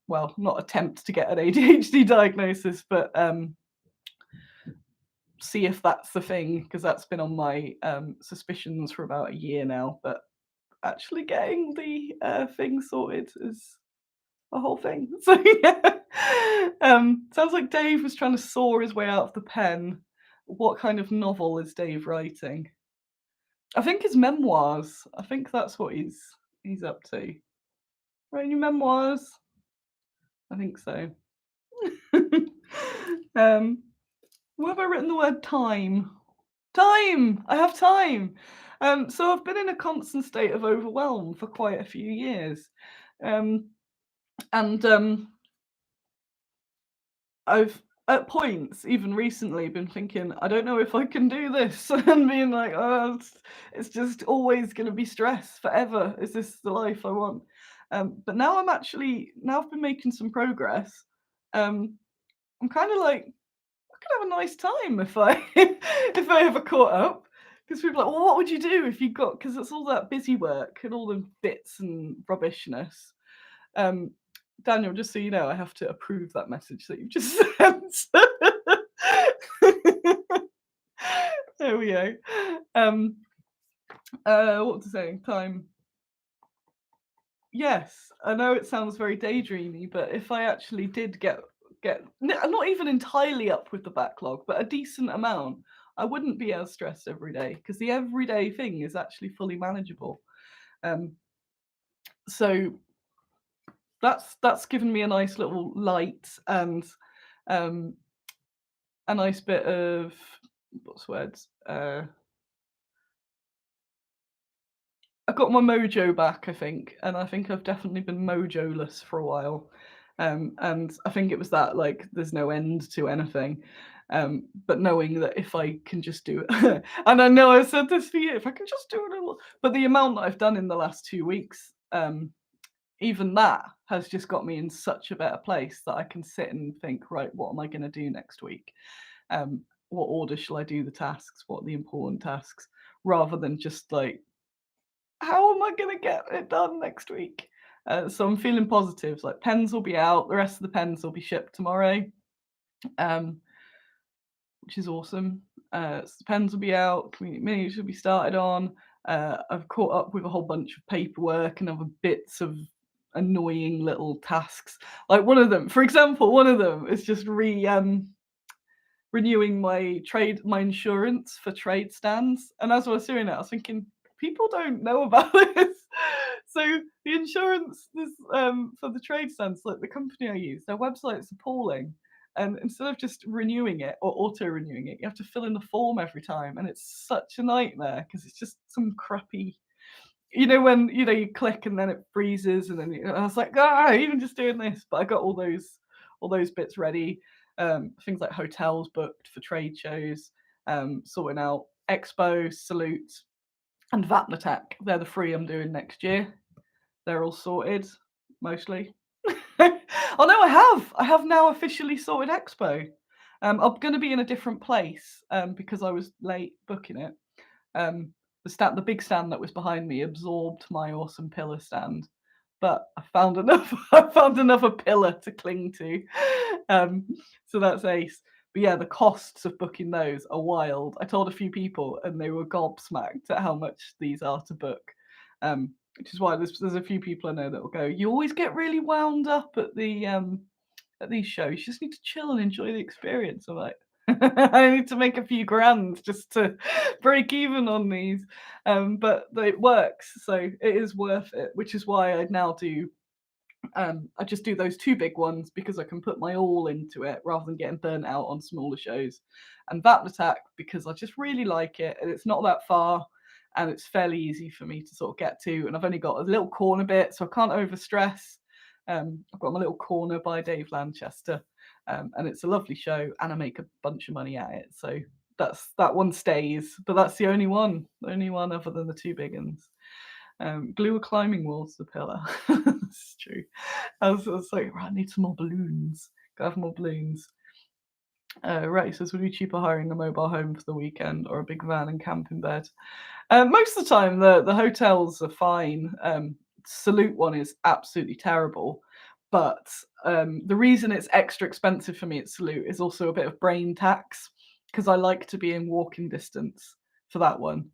well, not attempt to get an ADHD diagnosis, but see if that's the thing because that's been on my suspicions for about a year now. But actually getting the thing sorted is a whole thing. So yeah, sounds like Dave was trying to saw his way out of the pen. What kind of novel is Dave writing? I think it's memoirs. I think that's what he's up to. Writing memoirs? I think so. Where have I written the word time? Time! I have time! So I've been in a constant state of overwhelm for quite a few years. And I've at points, even recently, been thinking, I don't know if I can do this, and being like, oh, it's just always going to be stress forever. Is this the life I want? But now I've been making some progress. I'm kind of like, I could have a nice time if I if I ever caught up. Because people are like, well, what would you do if you got? Because it's all that busy work and all the bits and rubbishness. Daniel, just so you know, I have to approve that message that you've just sent. There we go. What was I saying? Time. Yes, I know it sounds very daydreamy, but if I actually did get not even entirely up with the backlog, but a decent amount, I wouldn't be as stressed every day because the everyday thing is actually fully manageable. So that's given me a nice little light and a nice bit of what's the words? I got my mojo back, I think, and I think I've definitely been mojoless for a while. And I think it was that, like, there's no end to anything. But knowing that if I can just do it, and I know I said this for you, if I can just do a little, but the amount that I've done in the last 2 weeks, even that has just got me in such a better place that I can sit and think, right, what am I going to do next week? What order shall I do the tasks? What are the important tasks? Rather than just like, how am I going to get it done next week? So I'm feeling positive. Like pens will be out. The rest of the pens will be shipped tomorrow, which is awesome. So the pens will be out. Community minis will be started on. I've caught up with a whole bunch of paperwork and other bits of annoying little tasks. Like one of them, for example, one of them is just renewing my insurance for trade stands. And as I was doing it, I was thinking, people don't know about this. So the insurance for the trade stands, like the company I use, their website's appalling. And instead of just renewing it or auto renewing it, you have to fill in the form every time. And it's such a nightmare because it's just some crappy, when you click and then it freezes, and then I was like, even just doing this. But I got all those bits ready. Things like hotels booked for trade shows, sorting out Expo, Salute, and Vatnatech. They're the 3 I'm doing next year. They're all sorted, mostly. Oh no, I have now officially sorted Expo. I'm going to be in a different place because I was late booking it. The big stand that was behind me absorbed my awesome pillar stand, but I found another pillar to cling to. So that's ace. But yeah, the costs of booking those are wild. I told a few people and they were gobsmacked at how much these are to book. Which is why there's a few people I know that will go, you always get really wound up at these shows. You just need to chill and enjoy the experience. I'm like, I need to make a few grand just to break even on these. But it works, so it is worth it, which is why I now do I just do those 2 big ones because I can put my all into it rather than getting burnt out on smaller shows. And that attack because I just really like it and it's not that far and it's fairly easy for me to sort of get to. And I've only got a little corner bit, so I can't overstress. I've got my little corner by Dave Lanchester, and it's a lovely show and I make a bunch of money at it. So that one stays, but that's the only one other than the 2 big ones. Glue a climbing wall to the pillar. That's true. I was like, right, I need some more balloons. Gotta have more balloons. Right, so would be cheaper hiring a mobile home for the weekend or a big van and camping bed? Most of the time, the hotels are fine. Salute one is absolutely terrible. But the reason it's extra expensive for me at Salute is also a bit of brain tax because I like to be in walking distance for that one.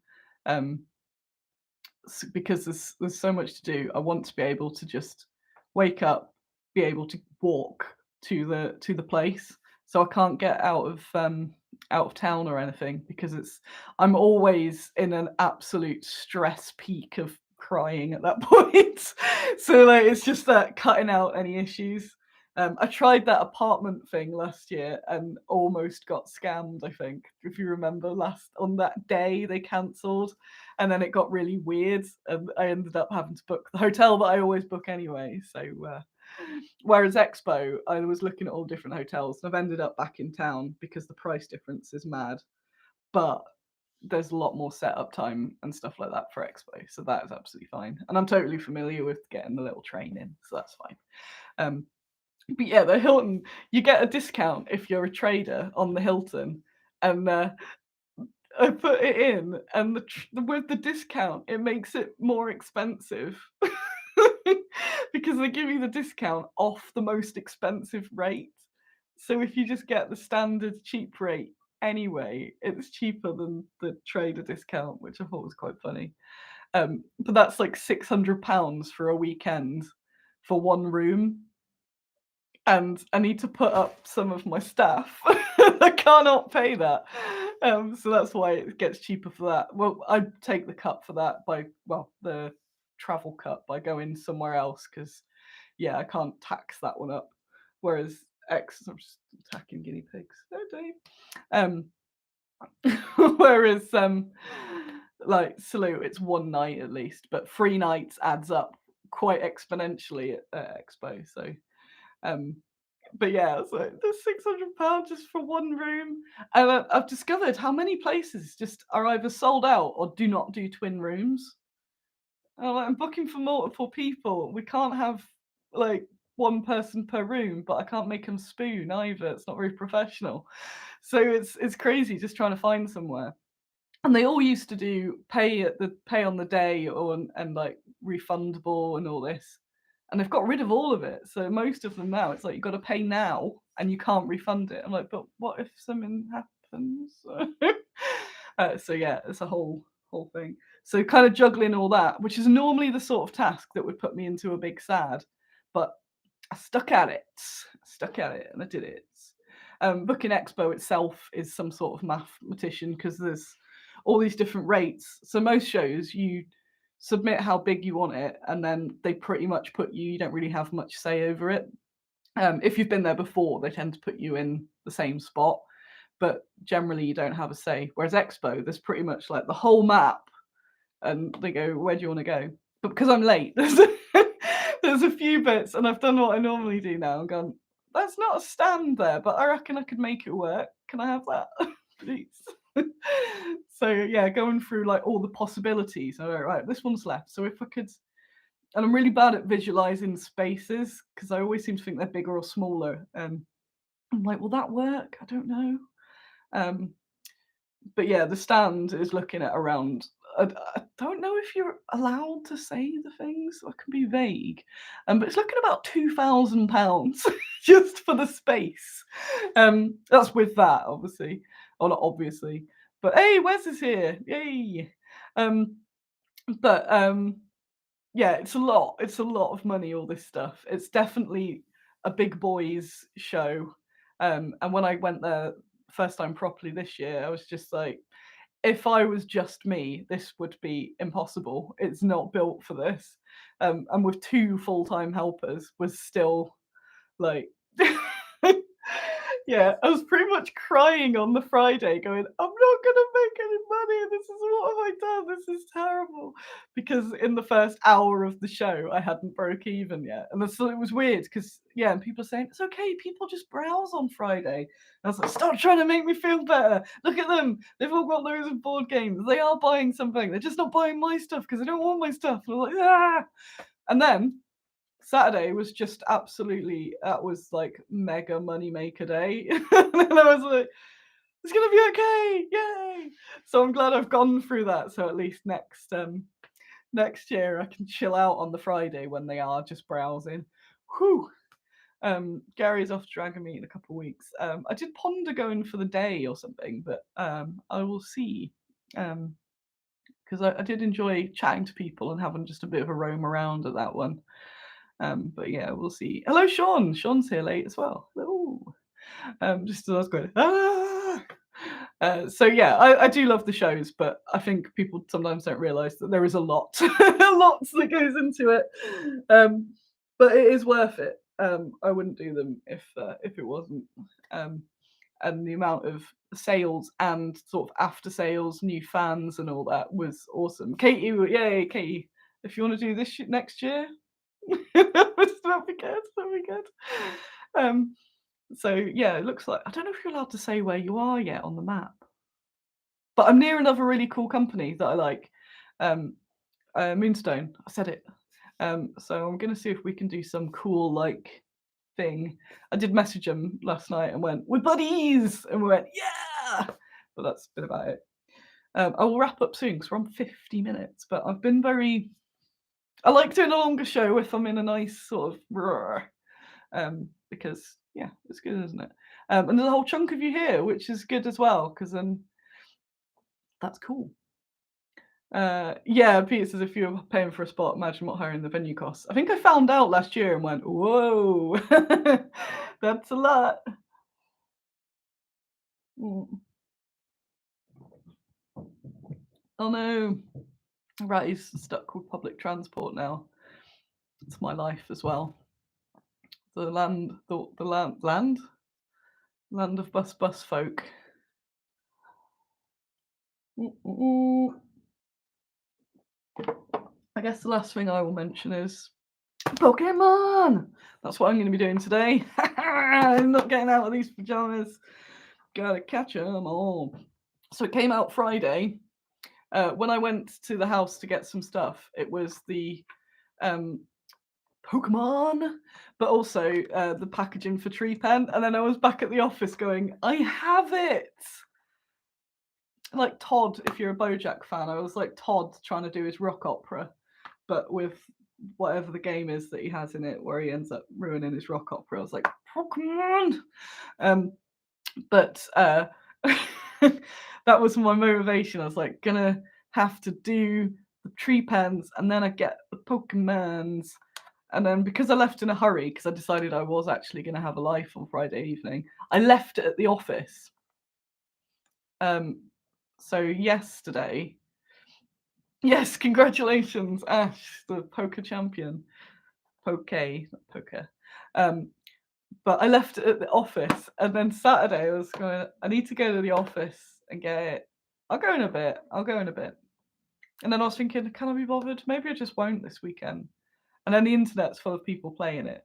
Because there's so much to do. I want to be able to just wake up, be able to walk to the place. So I can't get out of town or anything because I'm always in an absolute stress peak of crying at that point. So like it's just that cutting out any issues. I tried that apartment thing last year and almost got scammed, I think. If you remember on that day they cancelled and then it got really weird and I ended up having to book the hotel that I always book anyway. So Whereas Expo, I was looking at all different hotels, and I've ended up back in town because the price difference is mad. But there's a lot more setup time and stuff like that for Expo, so that is absolutely fine. And I'm totally familiar with getting the little train in, so that's fine. But yeah, the Hilton, you get a discount if you're a trader on the Hilton, and I put it in, and with the discount, it makes it more expensive because they give you the discount off the most expensive rate. So if you just get the standard cheap rate anyway, it's cheaper than the trader discount, which I thought was quite funny. But that's like £600 for a weekend for one room. And I need to put up some of my staff. I cannot pay that. So that's why it gets cheaper for that. Well, I take the cut for that the travel cut by going somewhere else, because yeah, I can't tax that one up. Whereas I'm just attacking guinea pigs. No, whereas like Salute, it's one night at least, but 3 nights adds up quite exponentially at Expo. So but yeah, so there's £600 just for one room, and I've discovered how many places just are either sold out or do not do twin rooms. I'm booking for multiple people. We can't have like one person per room, but I can't make them spoon either. It's not very professional. So it's crazy just trying to find somewhere. And they all used to do pay on the day and like refundable and all this. And they've got rid of all of it. So most of them now, it's like you've got to pay now and you can't refund it. I'm like, but what if something happens? So yeah, it's a whole thing. So kind of juggling all that, which is normally the sort of task that would put me into a big sad, but I stuck at it, and I did it. Booking Expo itself is some sort of mathematician, because there's all these different rates. So most shows you submit how big you want it, and then they pretty much you don't really have much say over it. If you've been there before, they tend to put you in the same spot, but generally you don't have a say. Whereas Expo, there's pretty much like the whole map, and they go, where do you want to go? But because I'm late, there's a few bits, and I've done what I normally do now. I'm gone, there's not a stand there, but I reckon I could make it work. Can I have that, please? So yeah, going through like all the possibilities. All right, this one's left. So if I could, and I'm really bad at visualizing spaces because I always seem to think they're bigger or smaller. I'm like, will that work? I don't know. But yeah, the stand is looking at around. I don't know if you're allowed to say the things. I can be vague, but it's looking about £2,000 just for the space. That's with that, obviously, or not obviously. But hey, Wes is here! Yay! But yeah, it's a lot. It's a lot of money. All this stuff. It's definitely a big boys show. And when I went there first time properly this year, I was just like, if I was just me, this would be impossible. It's not built for this. And with 2 full-time helpers was still like yeah, I was pretty much crying on the Friday going, I'm not gonna make any money. What have I done? This is terrible. Because in the first hour of the show, I hadn't broke even yet. And so it was weird because, yeah, and people are saying, it's okay, people just browse on Friday. And I was like, stop trying to make me feel better. Look at them. They've all got loads of board games. They are buying something. They're just not buying my stuff because they don't want my stuff. And I'm like, ah. And then Saturday was just absolutely, that was like mega money maker day. And then I was like, it's gonna be okay, yay! So I'm glad I've gone through that. So at least next year I can chill out on the Friday when they are just browsing. Whew. Gary's off to Dragon Meet in a couple of weeks. I did ponder going for the day or something, but I will see. Because I did enjoy chatting to people and having just a bit of a roam around at that one. But yeah, we'll see. Hello, Sean. Sean's here late as well. Hello. Just as I was going, so yeah, I do love the shows, but I think people sometimes don't realise that there is a lot, a lot that goes into it. But it is worth it. I wouldn't do them if it wasn't. And the amount of sales and sort of after sales, new fans and all that was awesome. Katie, yay, Katie! If you want to do this next year, That'd be good. That'd be good. So yeah, it looks like I don't know if you're allowed to say where you are yet on the map, but I'm near another really cool company that I like. Moonstone. I said it. So I'm gonna see if we can do some cool like thing. I did message them last night and went, "We're buddies," and we went, "Yeah." But that's a bit about it. I will wrap up soon because we're on 50 minutes. But I've been very. I like doing a longer show if I'm in a nice sort of, because yeah, it's good, isn't it? And there's a whole chunk of you here, which is good as well because that's cool. Yeah, Peter says if you're paying for a spot, imagine what hiring the venue costs. I think I found out last year and went, whoa, that's a lot. Oh no, right, he's stuck with public transport now. It's my life as well. The land of bus folk. I guess the last thing I will mention is Pokemon. That's what I'm going to be doing today. I'm not getting out of these pajamas. Gotta catch them all. So it came out Friday. When I went to the house to get some stuff, it was the Pokemon, but also the packaging for Treepens. And then I was back at the office going, I have it. Like Todd, if you're a BoJack fan, I was like Todd trying to do his rock opera, but with whatever the game is that he has in it, where he ends up ruining his rock opera. I was like, Pokemon. But that was my motivation. I was like, gonna have to do the Treepens, and then I get the Pokemons. And then because I left in a hurry, because I decided I was actually going to have a life on Friday evening, I left it at the office. So yesterday, yes, congratulations, Ash, the poker champion. Not poker. But I left it at the office, and then Saturday I was going, I need to go to the office and get it. I'll go in a bit. And then I was thinking, can I be bothered? Maybe I just won't this weekend. And then the internet's full of people playing it.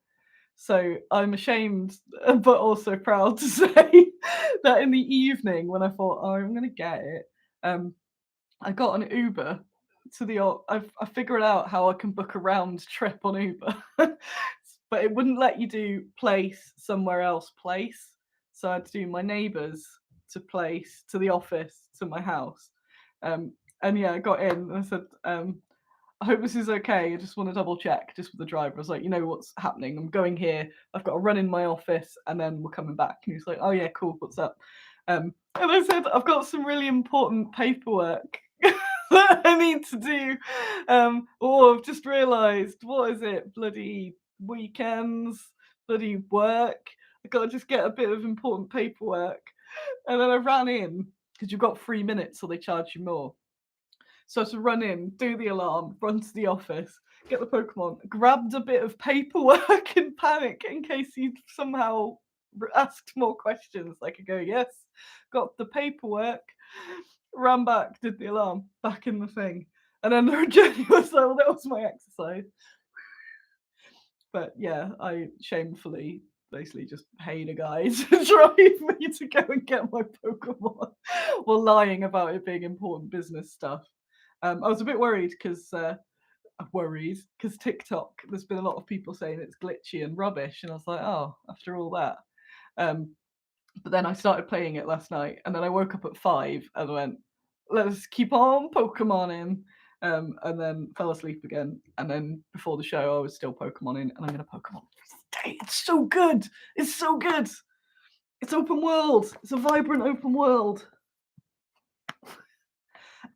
So I'm ashamed, but also proud to say that in the evening when I thought, oh, I'm going to get it, I got an Uber to the. I figured out how I can book a round trip on Uber, but it wouldn't let you do place somewhere else place. So I had to do my neighbours to place to the office to my house. And yeah, I got in and I said, I hope this is okay. I just want to double check just with the driver. I was like, you know what's happening? I'm going here. I've got to run in my office and then we're coming back. And he's like, oh yeah, cool. What's up? And I said, I've got some really important paperwork that I need to do. I've just realised, what is it? Bloody weekends, bloody work. I got to just get a bit of important paperwork. And then I ran in because you've got 3 minutes or they charge you more. So to run in, do the alarm, run to the office, get the Pokemon, grabbed a bit of paperwork in panic in case he somehow asked more questions. I could go, yes, got the paperwork, ran back, did the alarm, back in the thing. And then the journey was like, well, that was my exercise. But yeah, I shamefully basically just paid a guy to drive me to go and get my Pokemon while lying about it being important business stuff. I was a bit worried because TikTok, there's been a lot of people saying it's glitchy and rubbish, and I was like, oh, after all that. But then I started playing it last night, and then I woke up at 5 and went, let's keep on Pokemoning, and then fell asleep again. And then before the show, I was still Pokemoning, and I'm going to Pokemon today. It's so good. It's so good. It's open world. It's a vibrant open world.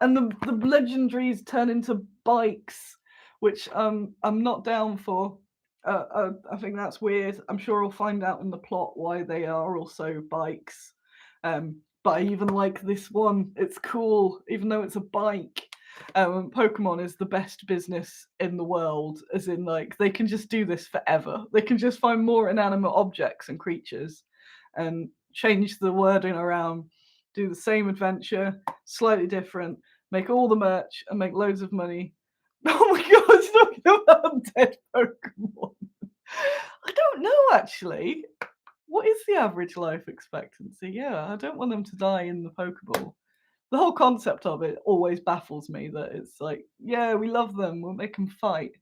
And the legendaries turn into bikes, which I'm not down for. I think that's weird. I'm sure I'll find out in the plot why they are also bikes. But I even like this one. It's cool, even though it's a bike. Pokemon is the best business in the world, as in like they can just do this forever. They can just find more inanimate objects and creatures and change the wording around, do the same adventure, slightly different, make all the merch and make loads of money. Oh my god, look, about dead Pokemon. I don't know actually. What is the average life expectancy? Yeah, I don't want them to die in the Pokeball. The whole concept of it always baffles me that it's like, yeah, we love them, we'll make them fight.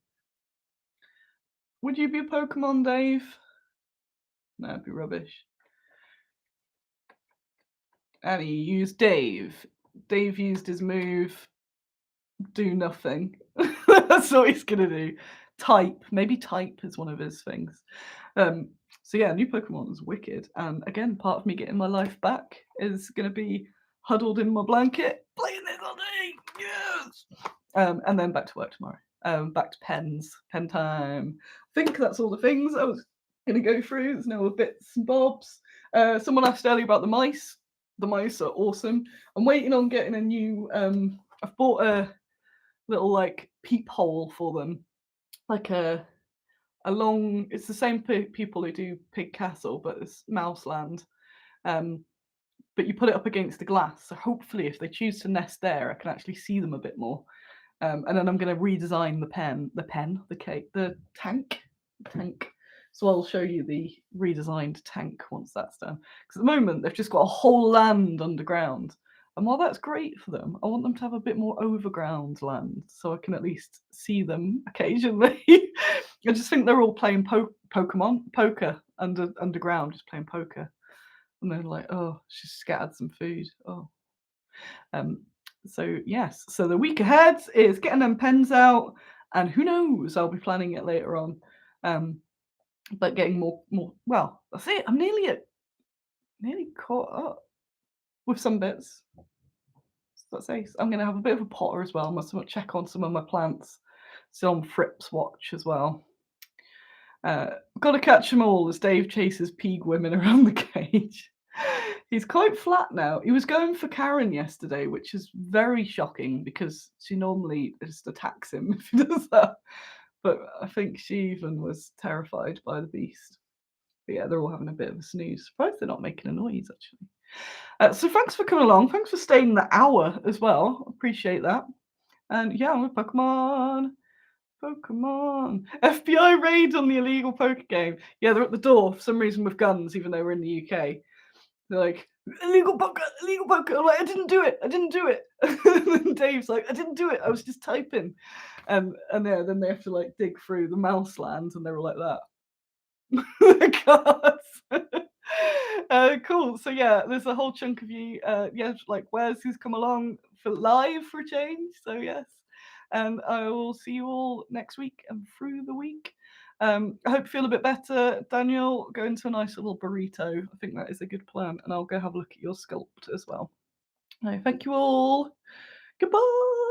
Would you be a Pokemon, Dave? No, it'd be rubbish. And he used Dave. Dave used his move, do nothing. That's what he's gonna do. Type. Maybe type is one of his things. So yeah, new Pokemon is wicked. And again, part of me getting my life back is gonna be huddled in my blanket, playing this all day. Yes. And then back to work tomorrow. Back to pens. Pen time. I think that's all the things I was gonna go through. There's no bits and bobs. Someone asked earlier about the mice. The mice are awesome. I'm waiting on getting a new I've bought a little like peephole for them, like a long. It's the same people who do Pig Castle, but it's Mouseland. But you put it up against the glass, so hopefully, if they choose to nest there, I can actually see them a bit more. And then I'm going to redesign the tank. So I'll show you the redesigned tank once that's done. Because at the moment they've just got a whole land underground. And while that's great for them, I want them to have a bit more overground land so I can at least see them occasionally. I just think they're all playing poker underground, just playing poker. And they're like, oh, she's scattered some food. Oh. So yes, so the week ahead is getting them pens out, and who knows, I'll be planning it later on. But getting more well, that's it. I'm nearly caught up with some bits. Let's say I'm going to have a bit of a potter as well. I must check on some of my plants. Still on Fripp's watch as well. Got to catch them all as Dave chases Peeg women around the cage. He's quite flat now. He was going for Karen yesterday, which is very shocking because she normally just attacks him if he does that. But I think she even was terrified by the beast. But yeah, they're all having a bit of a snooze. Surprised they're not making a noise, actually. So thanks for coming along. Thanks for staying the hour as well. Appreciate that. And yeah, I'm with Pokemon. FBI raid on the illegal poker game. Yeah, they're at the door for some reason with guns, even though we're in the UK. They're like, illegal poker. I'm like, I didn't do it. And Dave's like, I didn't do it. I was just typing. And yeah, then they have to like dig through the mouse land, and they were like that. The cards. Cool. So yeah, there's a whole chunk of you. Yeah, like who's come along for live for a change. So yes, and I will see you all next week and through the week. I hope you feel a bit better, Daniel. Go into a nice little burrito. I think that is a good plan, and I'll go have a look at your sculpt as well. Thank you all. Goodbye.